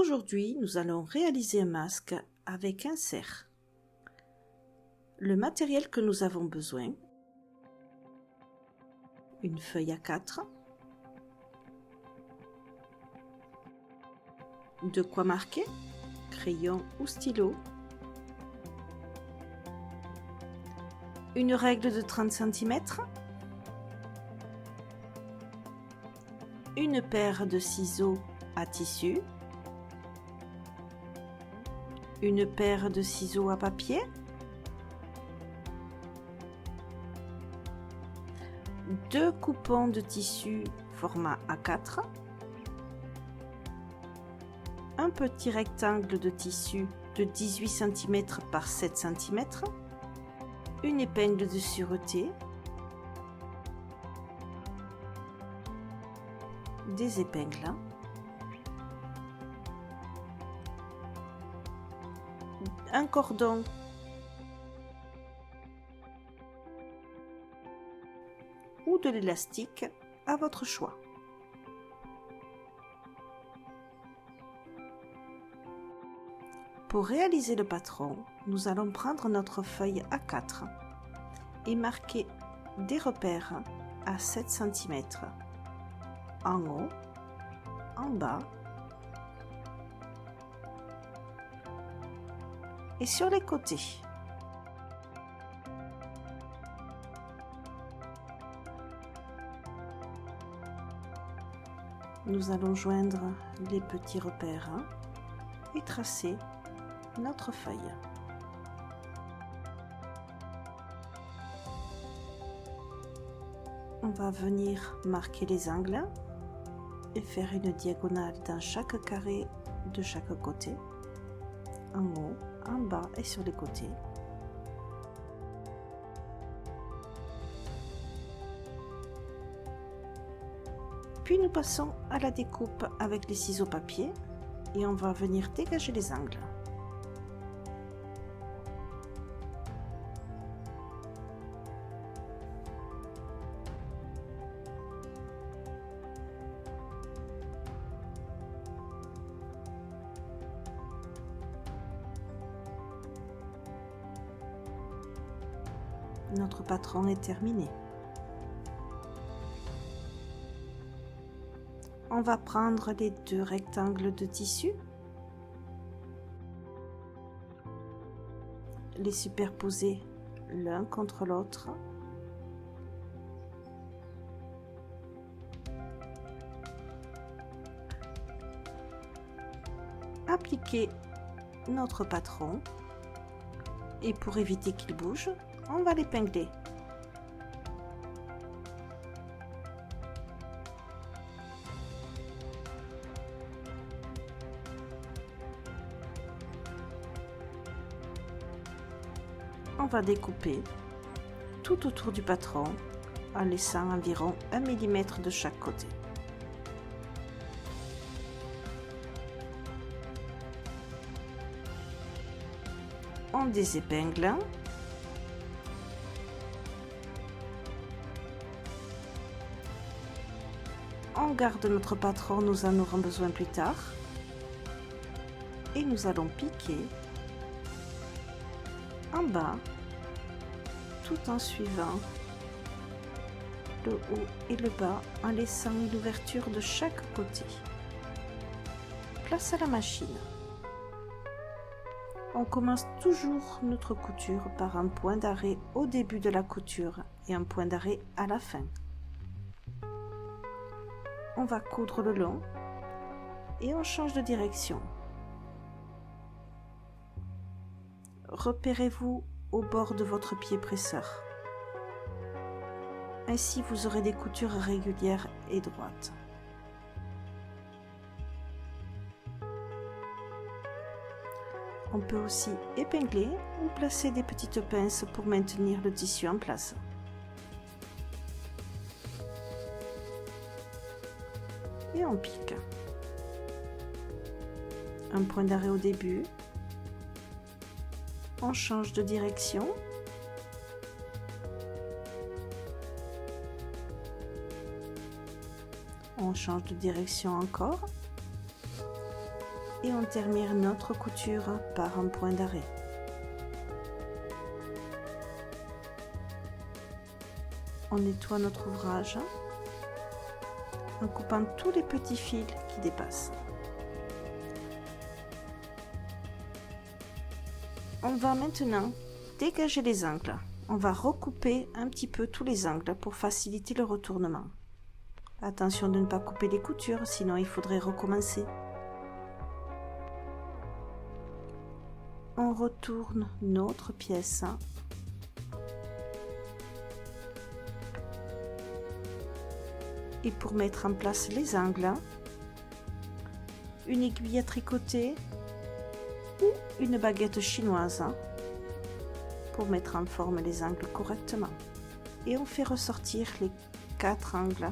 Aujourd'hui, nous allons réaliser un masque avec un cerf. Le matériel que nous avons besoin: une feuille A4, de quoi marquer, crayon ou stylo, une règle de 30 cm, une paire de ciseaux à tissu, une paire de ciseaux à papier, deux coupons de tissu format A4, un petit rectangle de tissu de 18 cm par 7 cm, une épingle de sûreté, des épingles, un cordon ou de l'élastique à votre choix. Pour réaliser le patron, nous allons prendre notre feuille A4 et marquer des repères à 7 cm en haut, en bas et sur les côtés. Nous allons joindre les petits repères et tracer notre feuille. On va venir marquer les angles et faire une diagonale dans chaque carré de chaque côté, en haut, en bas et sur les côtés. Puis nous passons à la découpe avec les ciseaux papier et on va venir dégager les angles. Notre patron est terminé. On va prendre les deux rectangles de tissu, les superposer l'un contre l'autre, appliquer notre patron et pour éviter qu'il bouge, on va l'épingler. On va découper tout autour du patron en laissant environ 1 mm de chaque côté. On désépingle. On garde notre patron, nous en aurons besoin plus tard. Et nous allons piquer en bas tout en suivant le haut et le bas en laissant une ouverture de chaque côté. Place à la machine. On commence toujours notre couture par un point d'arrêt au début de la couture et un point d'arrêt à la fin. On va coudre le long et on change de direction. Repérez-vous au bord de votre pied presseur. Ainsi, vous aurez des coutures régulières et droites. On peut aussi épingler ou placer des petites pinces pour maintenir le tissu en place. Et on pique. Un point d'arrêt au début. On change de direction. On change de direction encore. Et on termine notre couture par un point d'arrêt. On nettoie notre ouvrage en coupant tous les petits fils qui dépassent. On va maintenant dégager les angles. On va recouper un petit peu tous les angles pour faciliter le retournement. Attention de ne pas couper les coutures, sinon il faudrait recommencer. On retourne notre pièce. Et pour mettre en place les angles, une aiguille à tricoter ou une baguette chinoise pour mettre en forme les angles correctement. Et on fait ressortir les 4 angles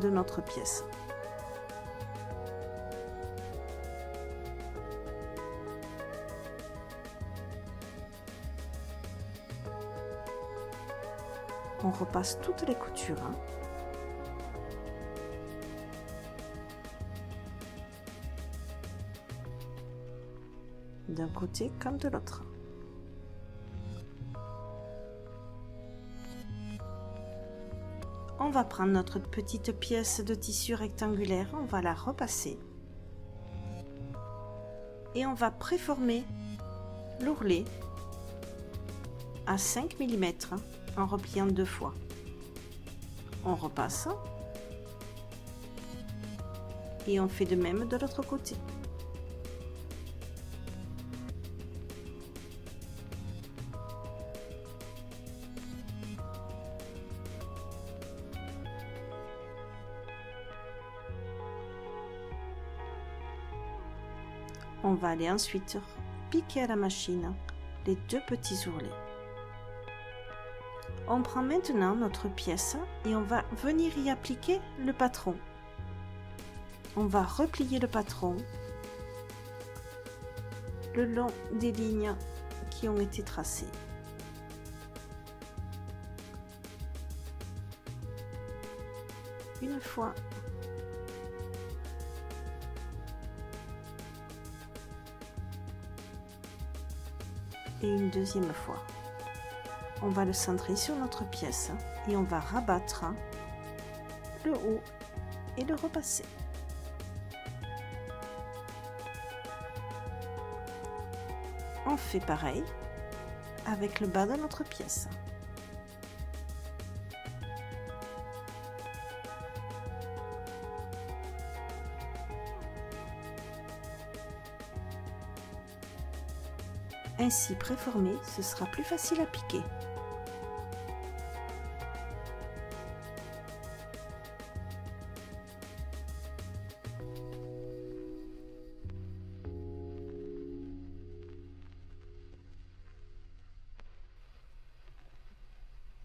de notre pièce. On repasse toutes les coutures. D'un côté comme de l'autre. On va prendre notre petite pièce de tissu rectangulaire, on va la repasser et on va préformer l'ourlet à 5 mm en repliant 2 fois. On repasse et on fait de même de l'autre côté. On va aller ensuite piquer à la machine les 2 petits ourlets. On prend maintenant notre pièce et on va venir y appliquer le patron. On va replier le patron le long des lignes qui ont été tracées. Une fois. Et une deuxième fois. On va le centrer sur notre pièce et on va rabattre le haut et le repasser. On fait pareil avec le bas de notre pièce. Ainsi préformé, ce sera plus facile à piquer.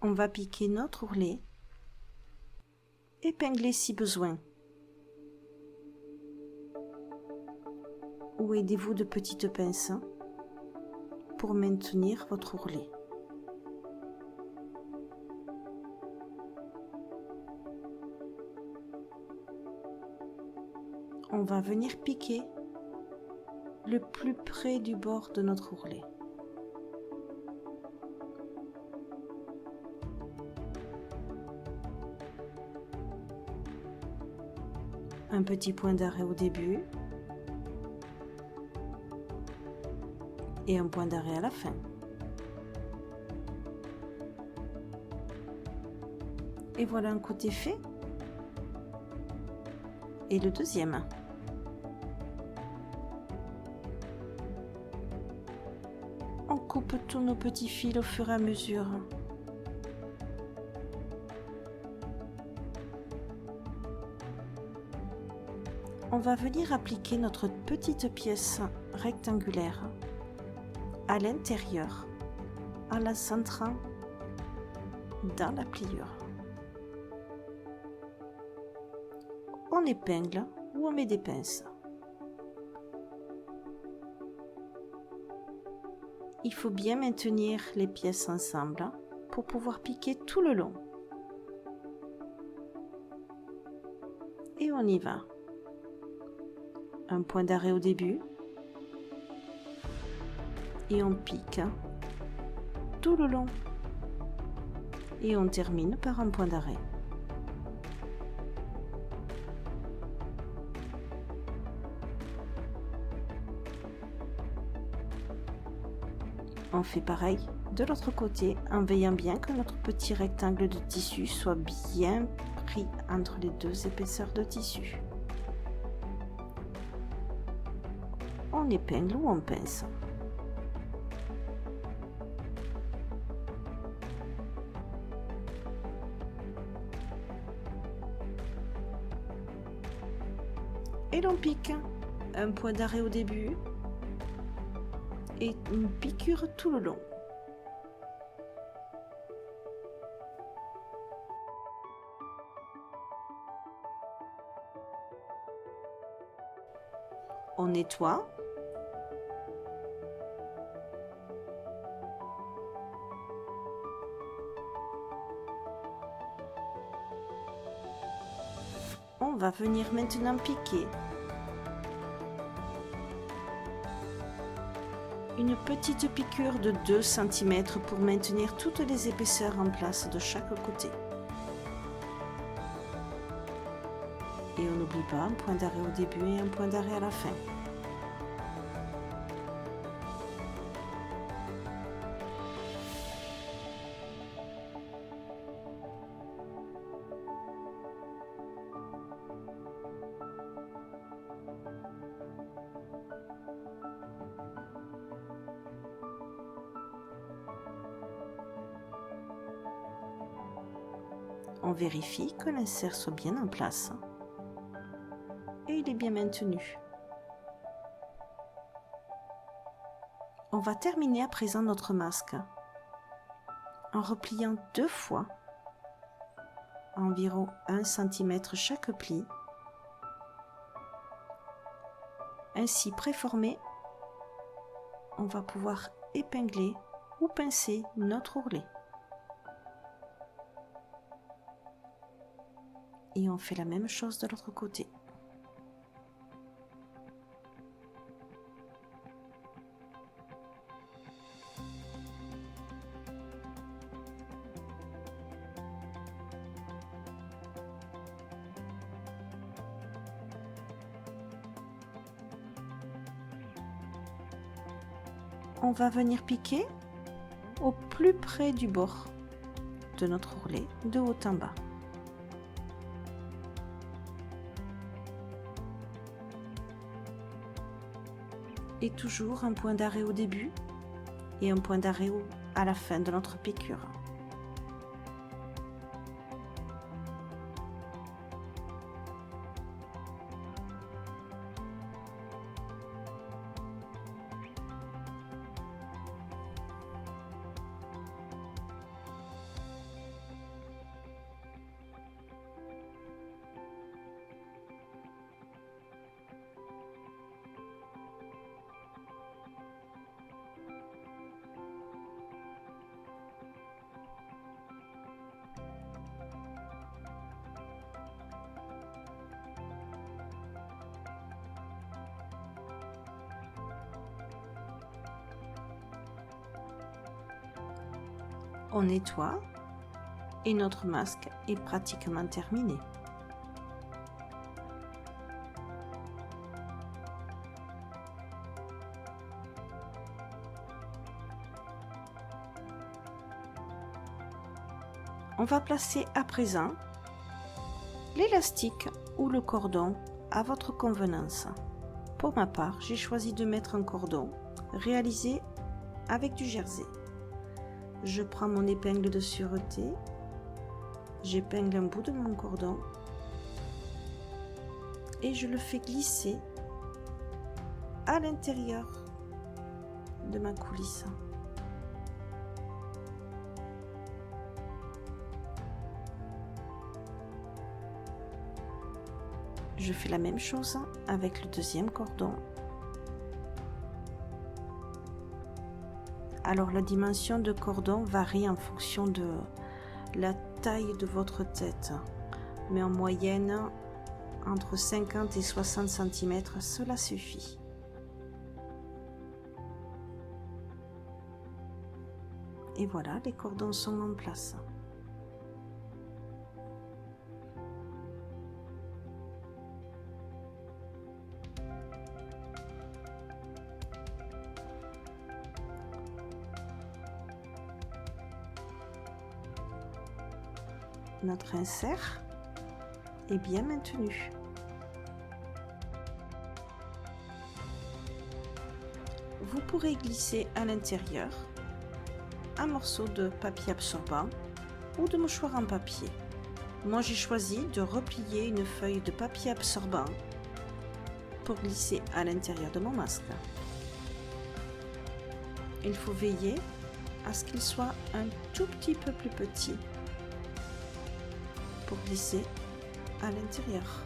On va piquer notre ourlet, épingler si besoin, ou aidez-vous de petites pinces pour maintenir votre ourlet. On va venir piquer le plus près du bord de notre ourlet. Un petit point d'arrêt au début et un point d'arrêt à la fin. Et voilà un côté fait. Et le deuxième. On coupe tous nos petits fils au fur et à mesure. On va venir appliquer notre petite pièce rectangulaire à l'intérieur en la centrant dans la pliure. On épingle ou on met des pinces. Il faut bien maintenir les pièces ensemble pour pouvoir piquer tout le long. Et on y va. Un point d'arrêt au début et on pique tout le long. Et on termine par un point d'arrêt. On fait pareil de l'autre côté en veillant bien que notre petit rectangle de tissu soit bien pris entre les deux épaisseurs de tissu. On épingle ou on pince. Et l'on pique un point d'arrêt au début et une piqûre tout le long. On nettoie. On va venir maintenant piquer une petite piqûre de 2 cm pour maintenir toutes les épaisseurs en place de chaque côté. Et on n'oublie pas un point d'arrêt au début et un point d'arrêt à la fin. On vérifie que l'insert soit bien en place et il est bien maintenu. On va terminer à présent notre masque en repliant 2 fois environ 1 cm chaque pli. Ainsi préformé, on va pouvoir épingler ou pincer notre ourlet. Et on fait la même chose de l'autre côté. On va venir piquer au plus près du bord de notre ourlet, de haut en bas. Et toujours un point d'arrêt au début et un point d'arrêt à la fin de notre piqûre. On nettoie et notre masque est pratiquement terminé. On va placer à présent l'élastique ou le cordon à votre convenance. Pour ma part, j'ai choisi de mettre un cordon réalisé avec du jersey. Je prends mon épingle de sûreté, j'épingle un bout de mon cordon et je le fais glisser à l'intérieur de ma coulisse. Je fais la même chose avec le deuxième cordon. Alors la dimension de cordon varie en fonction de la taille de votre tête, mais en moyenne entre 50 et 60 cm, cela suffit. Et voilà, les cordons sont en place. Notre insert est bien maintenu. Vous pourrez glisser à l'intérieur un morceau de papier absorbant ou de mouchoir en papier. Moi, j'ai choisi de replier une feuille de papier absorbant pour glisser à l'intérieur de mon masque. Il faut veiller à ce qu'il soit un tout petit peu plus petit pour glisser à l'intérieur.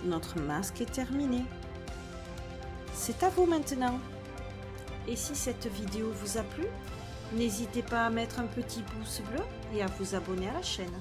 Notre masque est terminé. C'est à vous maintenant. Et si cette vidéo vous a plu, n'hésitez pas à mettre un petit pouce bleu et à vous abonner à la chaîne.